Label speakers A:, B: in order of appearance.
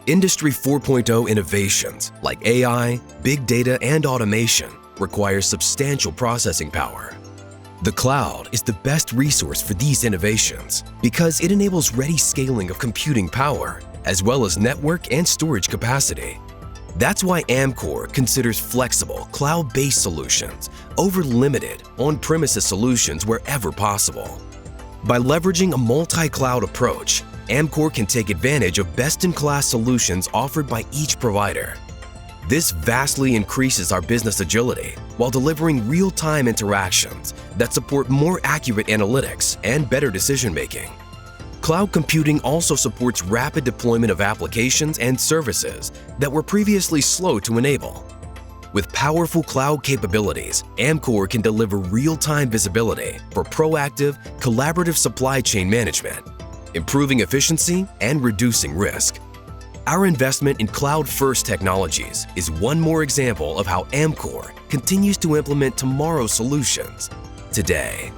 A: Industry 4.0 innovations like AI, big data, and automation require substantial processing power. The cloud is the best resource for these innovations because it enables ready scaling of computing power as well as network and storage capacity. That's why Amkor considers flexible, cloud-based solutions over limited, on-premises solutions wherever possible. By leveraging a multi-cloud approach, Amkor can take advantage of best-in-class solutions offered by each provider. This vastly increases our business agility while delivering real-time interactions that support more accurate analytics and better decision-making. Cloud computing also supports rapid deployment of applications and services that were previously slow to enable. With powerful cloud capabilities, Amkor can deliver real-time visibility for proactive, collaborative supply chain management, improving efficiency and reducing risk. Our investment in cloud-first technologies is one more example of how Amkor continues to implement tomorrow's solutions today.